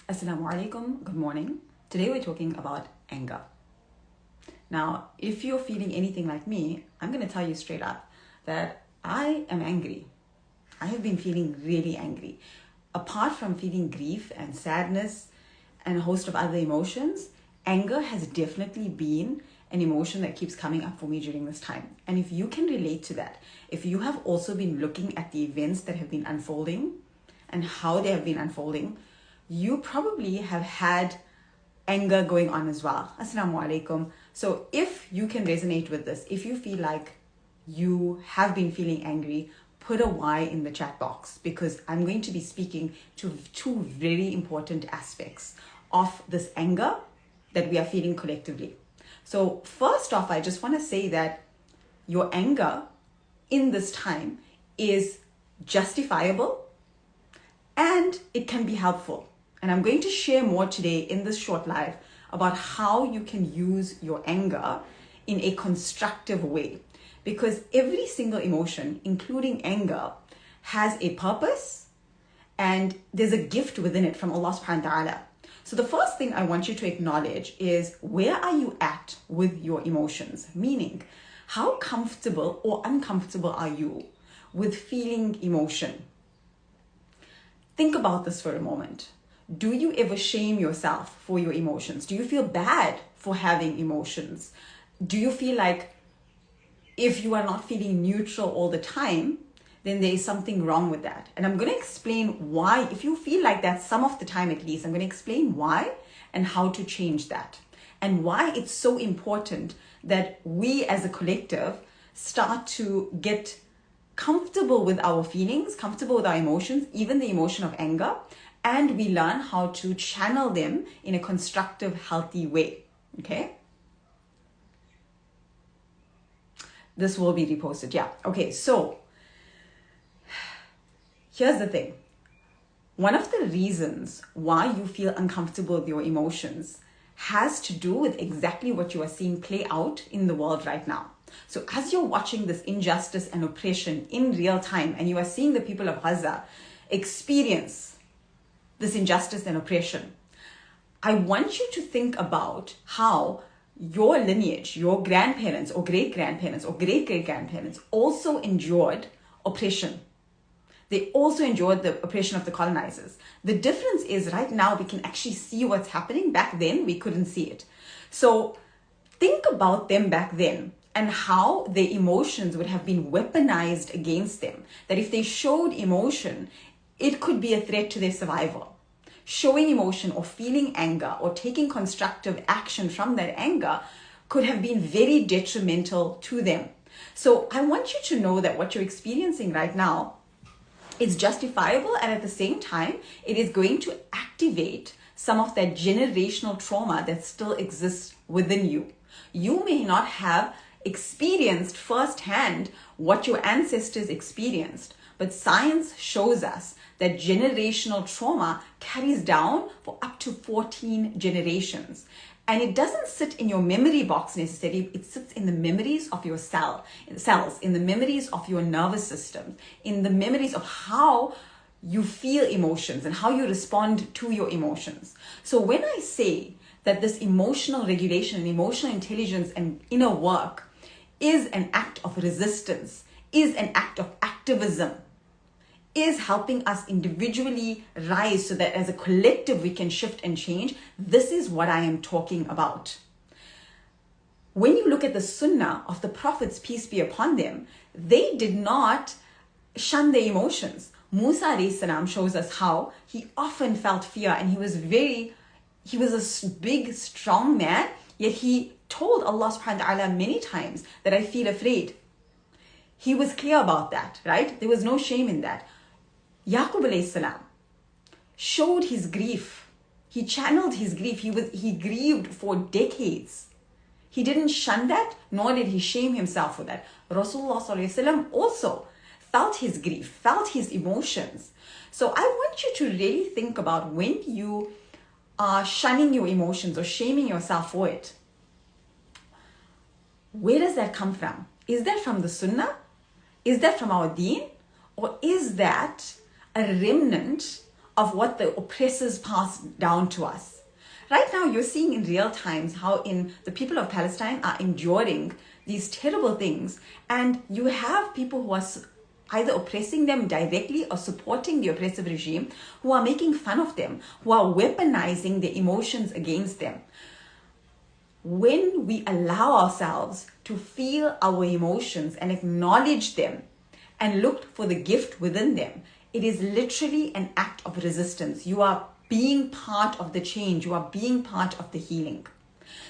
Assalamu alaikum, good morning. Today we're talking about anger. Now, if you're feeling anything like me, I'm going to tell you straight up that I am angry. I have been feeling really angry. Apart from feeling grief and sadness and a host of other emotions, anger has definitely been an emotion that keeps coming up for me during this time. And if you can relate to that, if you have also been looking at the events that have been unfolding and how they have been unfolding, you probably have had anger going on as well. Assalamu alaikum. So if you can resonate with this, if you feel like you have been feeling angry, put a Y in the chat box, because I'm going to be speaking to two very important aspects of this anger that we are feeling collectively. So first off, I just want to say that your anger in this time is justifiable and it can be helpful. And I'm going to share more today in this short live about how you can use your anger in a constructive way. Because every single emotion, including anger, has a purpose and there's a gift within it from Allah subhanahu wa ta'ala. So the first thing I want you to acknowledge is, where are you at with your emotions? Meaning, how comfortable or uncomfortable are you with feeling emotion? Think about this for a moment. Do you ever shame yourself for your emotions? Do you feel bad for having emotions? Do you feel like if you are not feeling neutral all the time, then there is something wrong with that? And I'm going to explain why. If you feel like that some of the time at least, I'm going to explain why and how to change that. And why it's so important that we as a collective start to get comfortable with our feelings, comfortable with our emotions, even the emotion of anger, and we learn how to channel them in a constructive, healthy way. Okay? This will be reposted. Yeah. Okay. So here's the thing. One of the reasons why you feel uncomfortable with your emotions has to do with exactly what you are seeing play out in the world right now. So as you're watching this injustice and oppression in real time, and you are seeing the people of Gaza experience this injustice and oppression, I want you to think about how your lineage, your grandparents or great-grandparents or great-great-grandparents also endured oppression. They also endured the oppression of the colonizers. The difference is right now we can actually see what's happening. Back then, we couldn't see it. So think about them back then and how their emotions would have been weaponized against them. That if they showed emotion, it could be a threat to their survival. Showing emotion or feeling anger or taking constructive action from that anger could have been very detrimental to them. So I want you to know that what you're experiencing right now is justifiable, and at the same time, it is going to activate some of that generational trauma that still exists within you. You may not have experienced firsthand what your ancestors experienced, but science shows us that generational trauma carries down for up to 14 generations. And it doesn't sit in your memory box necessarily, it sits in the memories of your cells, in the memories of your nervous system, in the memories of how you feel emotions and how you respond to your emotions. So when I say that this emotional regulation and emotional intelligence and inner work is an act of resistance, is an act of activism, is helping us individually rise so that as a collective we can shift and change, this is what I am talking about. When you look at the sunnah of the prophets, peace be upon them, they did not shun their emotions. Musa alayhi salam shows us how he often felt fear, and he was a big, strong man, yet he told Allah subhanahu wa ta'ala many times that I feel afraid. He was clear about that, right? There was no shame in that. Yaqub alayhi salam showed his grief. He channeled his grief. He grieved for decades. He didn't shun that, nor did he shame himself for that. Rasulullah sallallahu alaihi wasallam also felt his grief, felt his emotions. So I want you to really think about when you are shunning your emotions or shaming yourself for it. Where does that come from? Is that from the sunnah? Is that from our deen? Or is that a remnant of what the oppressors passed down to us. Right now, you're seeing in real times how the people of Palestine are enduring these terrible things, and you have people who are either oppressing them directly or supporting the oppressive regime, who are making fun of them, who are weaponizing their emotions against them. When we allow ourselves to feel our emotions and acknowledge them and look for the gift within them, it is literally an act of resistance. You are being part of the change. You are being part of the healing.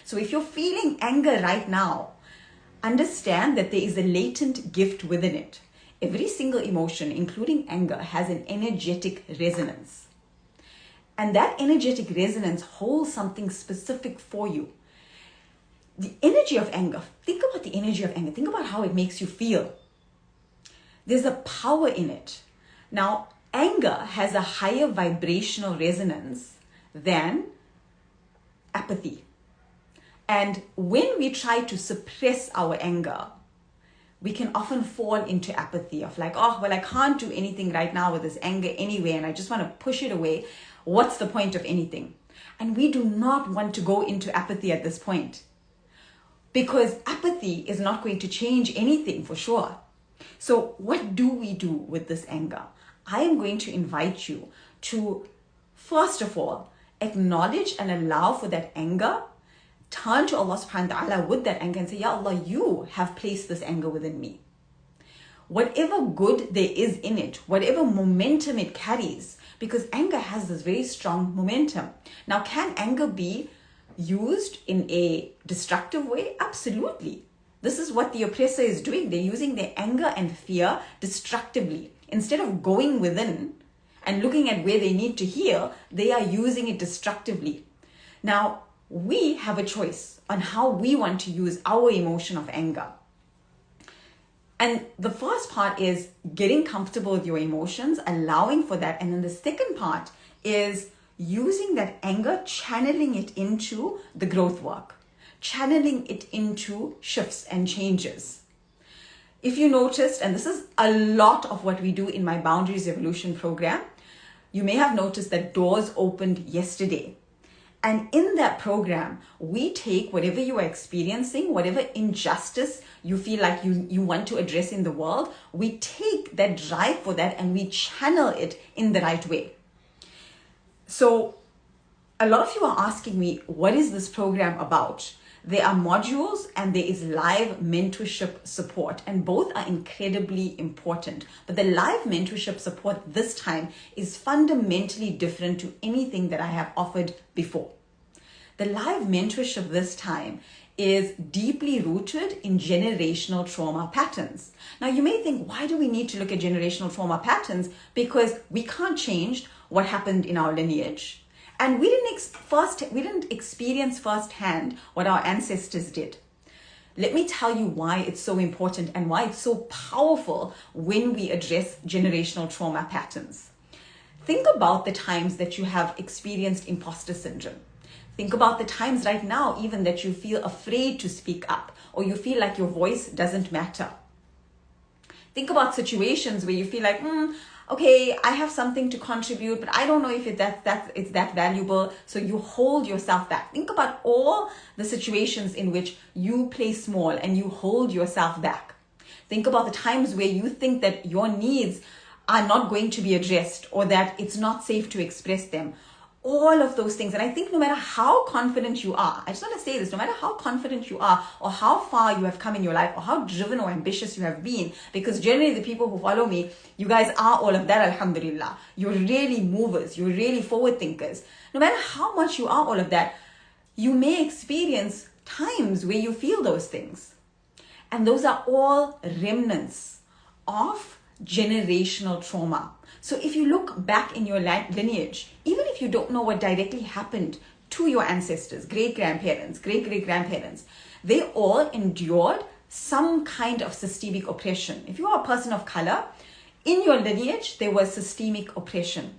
So if you're feeling anger right now, understand that there is a latent gift within it. Every single emotion, including anger, has an energetic resonance. And that energetic resonance holds something specific for you. The energy of anger, think about the energy of anger. Think about how it makes you feel. There's a power in it. Now, anger has a higher vibrational resonance than apathy. And when we try to suppress our anger, we can often fall into apathy of like, oh, well, I can't do anything right now with this anger anyway, and I just want to push it away. What's the point of anything? And we do not want to go into apathy at this point, because apathy is not going to change anything for sure. So what do we do with this anger? I am going to invite you to, first of all, acknowledge and allow for that anger. Turn to Allah subhanahu wa ta'ala with that anger and say, Ya Allah, you have placed this anger within me. Whatever good there is in it, whatever momentum it carries, because anger has this very strong momentum. Now, can anger be used in a destructive way? Absolutely. This is what the oppressor is doing. They're using their anger and fear destructively. Instead of going within and looking at where they need to heal, they are using it destructively. Now, we have a choice on how we want to use our emotion of anger. And the first part is getting comfortable with your emotions, allowing for that. And then the second part is using that anger, channeling it into the growth work, channeling it into shifts and changes. If you noticed, and this is a lot of what we do in my Boundaries Evolution program, you may have noticed that doors opened yesterday. And in that program, we take whatever you are experiencing, whatever injustice you feel like you want to address in the world, we take that drive for that and we channel it in the right way. So a lot of you are asking me, what is this program about? There are modules and there is live mentorship support, and both are incredibly important. But the live mentorship support this time is fundamentally different to anything that I have offered before. The live mentorship this time is deeply rooted in generational trauma patterns. Now, you may think, why do we need to look at generational trauma patterns? Because we can't change what happened in our lineage. And we didn't experience firsthand what our ancestors did. Let me tell you why it's so important and why it's so powerful when we address generational trauma patterns. Think about the times that you have experienced imposter syndrome. Think about the times right now even that you feel afraid to speak up, or you feel like your voice doesn't matter. Think about situations where you feel like, okay, I have something to contribute, but I don't know if it's that valuable, so you hold yourself back. Think about all the situations in which you play small and you hold yourself back. Think about the times where you think that your needs are not going to be addressed, or that it's not safe to express them. All of those things. And I think no matter how confident you are, I just want to say this, no matter how confident you are or how far you have come in your life or how driven or ambitious you have been, because generally the people who follow me, you guys are all of that, alhamdulillah. You're really movers. You're really forward thinkers. No matter how much you are all of that, you may experience times where you feel those things. And those are all remnants of generational trauma. So if you look back in your lineage, even if you don't know what directly happened to your ancestors, great-grandparents, great-great-grandparents, they all endured some kind of systemic oppression. If you are a person of color, in your lineage, there was systemic oppression.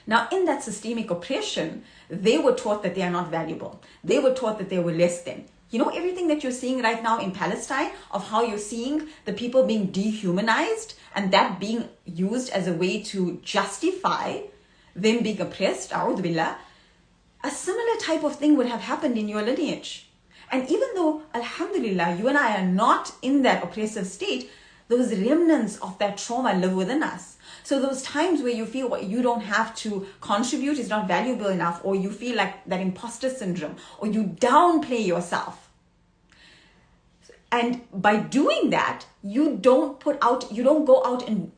Now, in that systemic oppression, they were taught that they are not valuable. They were taught that they were less than. You know, everything that you're seeing right now in Palestine, of how you're seeing the people being dehumanized and that being used as a way to justify them being oppressed, a'udhu billah, a similar type of thing would have happened in your lineage. And even though, alhamdulillah, you and I are not in that oppressive state, those remnants of that trauma live within us. So those times where you feel what you don't have to contribute is not valuable enough, or you feel like that imposter syndrome, or you downplay yourself. And by doing that, you don't go out and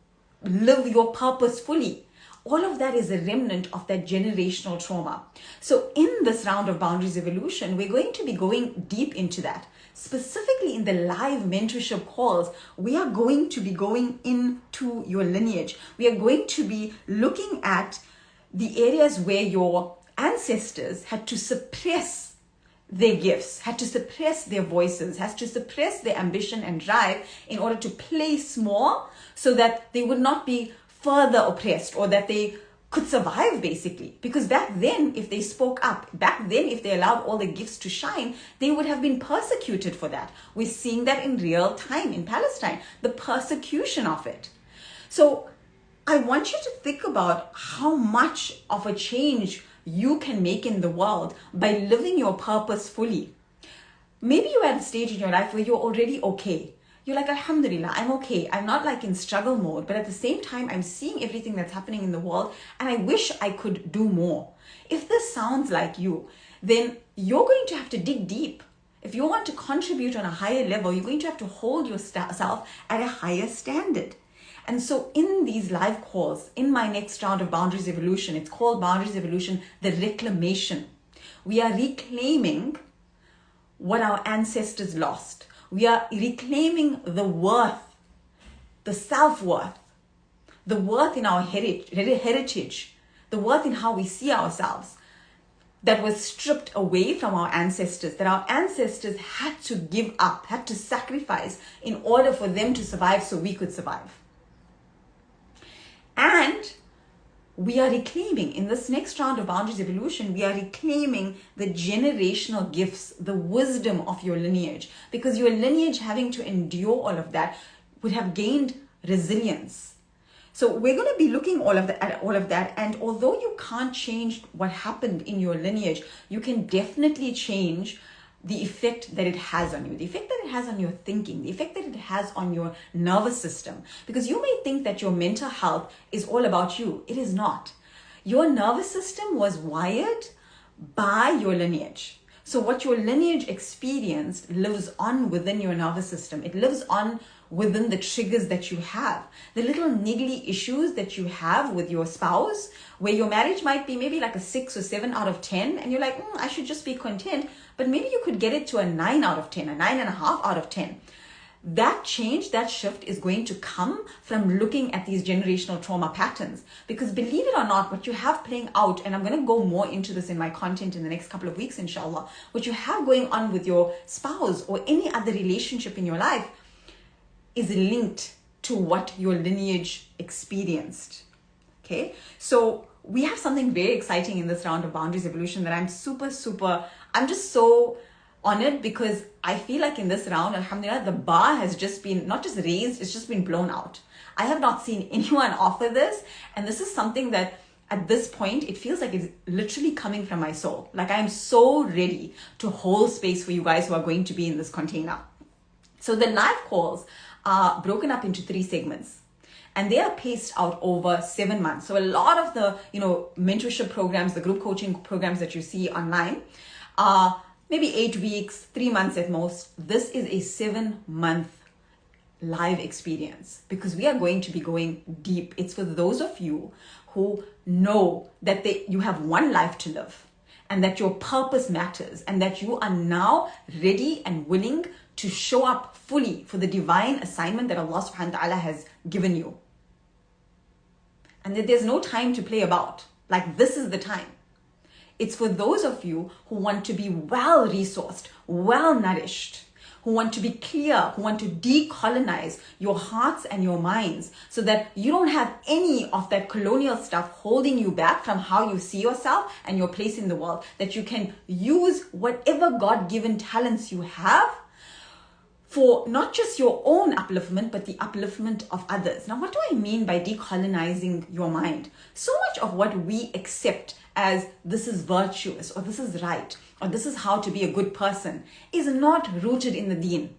live your purpose fully. All of that is a remnant of that generational trauma. So in this round of Boundaries Evolution, we're going to be going deep into that. Specifically in the live mentorship calls, we are going to be going into your lineage. We are going to be looking at the areas where your ancestors had to suppress their gifts, had to suppress their voices, had to suppress their ambition and drive in order to play small so that they would not be further oppressed, or that they could survive, basically. Because back then, if they spoke up, back then, if they allowed all the gifts to shine, they would have been persecuted for that. We're seeing that in real time in Palestine, the persecution of it. So I want you to think about how much of a change you can make in the world by living your purpose fully. Maybe you're at a stage in your life where you're already okay. You're like, alhamdulillah, I'm okay. I'm not like in struggle mode, but at the same time, I'm seeing everything that's happening in the world and I wish I could do more. If this sounds like you, then you're going to have to dig deep. If you want to contribute on a higher level, you're going to have to hold yourself at a higher standard. And so in these live calls, in my next round of Boundaries Evolution, it's called Boundaries Evolution, the reclamation. We are reclaiming what our ancestors lost. We are reclaiming the worth, the self-worth, the worth in our heritage, the worth in how we see ourselves that was stripped away from our ancestors, that our ancestors had to give up, had to sacrifice in order for them to survive so we could survive. And we are reclaiming, in this next round of Boundaries Evolution, we are reclaiming the generational gifts, the wisdom of your lineage, because your lineage, having to endure all of that, would have gained resilience. So we're going to be looking at all of that. And although you can't change what happened in your lineage, you can definitely change the effect that it has on you, the effect that it has on your thinking, the effect that it has on your nervous system. Because you may think that your mental health is all about you. It is not. Your nervous system was wired by your lineage. So what your lineage experienced lives on within your nervous system. It lives on within the triggers that you have, the little niggly issues that you have with your spouse, where your marriage might be maybe like a 6 or 7 out of 10, and you're like, I should just be content, but maybe you could get it to a 9 out of 10, a 9.5 out of 10. That change, that shift is going to come from looking at these generational trauma patterns. Because believe it or not, what you have playing out, and I'm going to go more into this in my content in the next couple of weeks, inshallah, what you have going on with your spouse or any other relationship in your life is linked to what your lineage experienced. Okay, so we have something very exciting in this round of Boundaries Evolution that I'm I'm just so honored, because I feel like in this round, alhamdulillah, the bar has just been not just raised, it's just been blown out. I have not seen anyone offer this, and this is something that at this point, it feels like it's literally coming from my soul. Like I'm so ready to hold space for you guys who are going to be in this container. So the live calls are broken up into 3 segments, and they are paced out over 7 months. So a lot of the, mentorship programs, the group coaching programs that you see online are maybe 8 weeks, 3 months at most. This is a 7-month live experience, because we are going to be going deep. It's for those of you who know that you have one life to live, and that your purpose matters, and that you are now ready and willing to show up fully for the divine assignment that Allah subhanahu wa ta'ala has given you. And that there's no time to play about. Like, this is the time. It's for those of you who want to be well resourced, well nourished, who want to be clear, who want to decolonize your hearts and your minds, so that you don't have any of that colonial stuff holding you back from how you see yourself and your place in the world, that you can use whatever God-given talents you have for not just your own upliftment, but the upliftment of others. Now, what do I mean by decolonizing your mind? So much of what we accept as this is virtuous, or this is right, or this is how to be a good person is not rooted in the deen.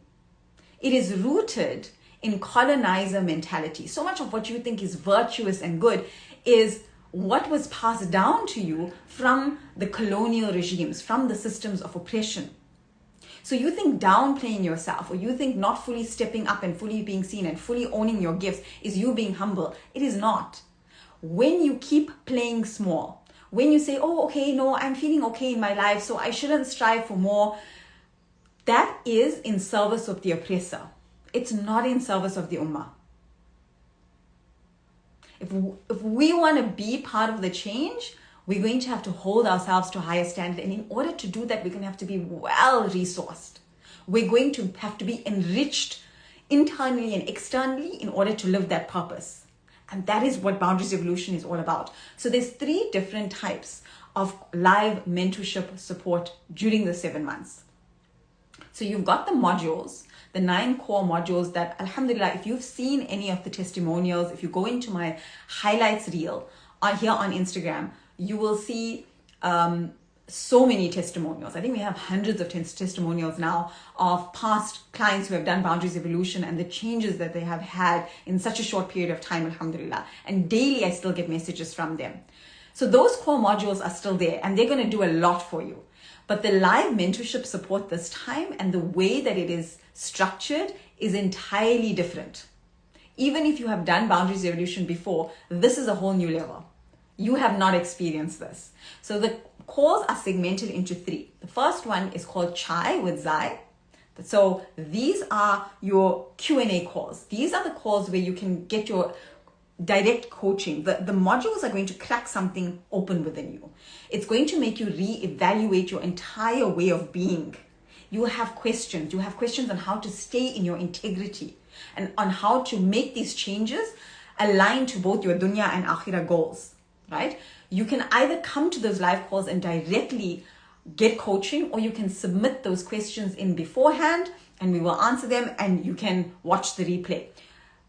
It is rooted in colonizer mentality. So much of what you think is virtuous and good is what was passed down to you from the colonial regimes, from the systems of oppression. So you think downplaying yourself, or you think not fully stepping up and fully being seen and fully owning your gifts is you being humble. It is not. When you keep playing small, when you say, oh, okay, no, I'm feeling okay in my life, so I shouldn't strive for more, that is in service of the oppressor. It's not in service of the ummah. If we want to be part of the change, we're going to have to hold ourselves to a higher standard. And in order to do that, we're going to have to be well resourced. We're going to have to be enriched internally and externally in order to live that purpose. And that is what Boundaries Evolution is all about. So there's 3 different types of live mentorship support during the 7 months. So you've got the modules, the 9 core modules that, alhamdulillah, if you've seen any of the testimonials, if you go into my highlights reel here on Instagram, you will see so many testimonials. I think we have hundreds of testimonials now of past clients who have done Boundaries Evolution and the changes that they have had in such a short period of time, alhamdulillah. And daily I still get messages from them. So those core modules are still there and they're going to do a lot for you. But the live mentorship support this time and the way that it is structured is entirely different. Even if you have done Boundaries Evolution before, this is a whole new level. You have not experienced this. So the calls are segmented into 3. The first one is called Chai with Zai. So these are your Q&A calls. These are the calls where you can get your direct coaching. The modules are going to crack something open within you. It's going to make you reevaluate your entire way of being. You will have questions. You have questions on how to stay in your integrity and on how to make these changes align to both your dunya and akhirah goals, right? You can either come to those live calls and directly get coaching, or you can submit those questions in beforehand and we will answer them and you can watch the replay.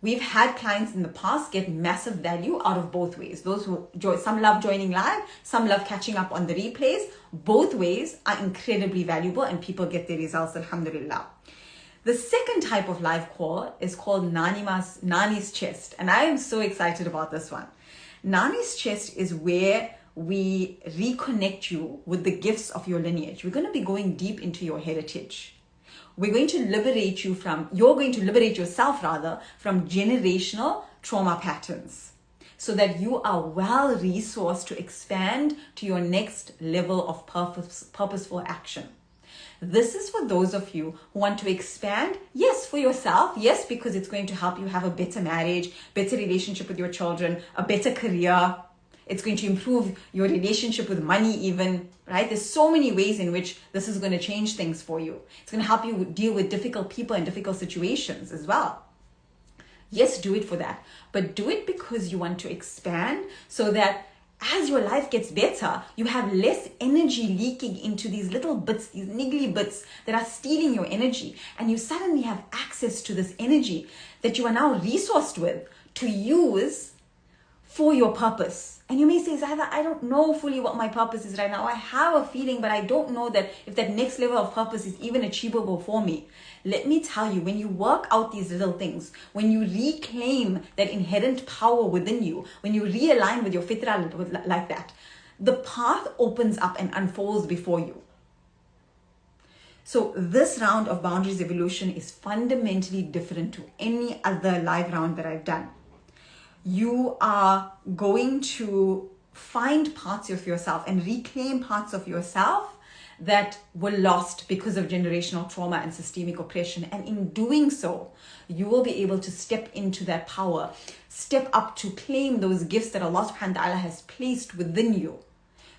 We've had clients in the past get massive value out of both ways. Those who some love joining live, some love catching up on the replays. Both ways are incredibly valuable and people get their results, alhamdulillah. The second type of live call is called Nani's Chest. And I am so excited about this one. Nani's Chest is where we reconnect you with the gifts of your lineage. We're going to be going deep into your heritage. We're going to liberate you you're going to liberate yourself rather from generational trauma patterns so that you are well resourced to expand to your next level of purposeful action. This is for those of you who want to expand, yes, for yourself, yes, because it's going to help you have a better marriage, better relationship with your children, a better career. It's going to improve your relationship with money even, right? There's so many ways in which this is going to change things for you. It's going to help you deal with difficult people and difficult situations as well. Yes, do it for that. But do it because you want to expand so that as your life gets better, you have less energy leaking into these little bits, these niggly bits that are stealing your energy. And you suddenly have access to this energy that you are now resourced with to use for your purpose. And you may say, Zaahida, I don't know fully what my purpose is right now. I have a feeling, but I don't know that if that next level of purpose is even achievable for me. Let me tell you, when you work out these little things, when you reclaim that inherent power within you, when you realign with your fitrah like that, the path opens up and unfolds before you. So this round of Boundaries Evolution is fundamentally different to any other live round that I've done. You are going to find parts of yourself and reclaim parts of yourself that were lost because of generational trauma and systemic oppression. And in doing so, you will be able to step into that power, step up to claim those gifts that Allah subhanahu wa ta'ala has placed within you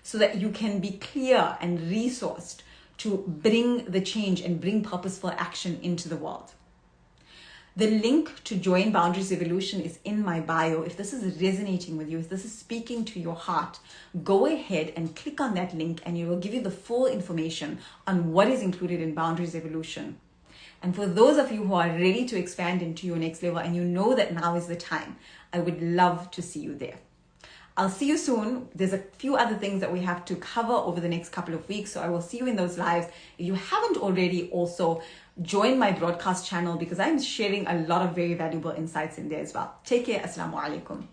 so that you can be clear and resourced to bring the change and bring purposeful action into the world. The link to join Boundaries Evolution is in my bio. If this is resonating with you, if this is speaking to your heart, go ahead and click on that link and it will give you the full information on what is included in Boundaries Evolution. And for those of you who are ready to expand into your next level and you know that now is the time, I would love to see you there. I'll see you soon. There's a few other things that we have to cover over the next couple of weeks, so I will see you in those lives. If you haven't already, also join my broadcast channel because I'm sharing a lot of very valuable insights in there as well. Take care. Assalamu alaikum.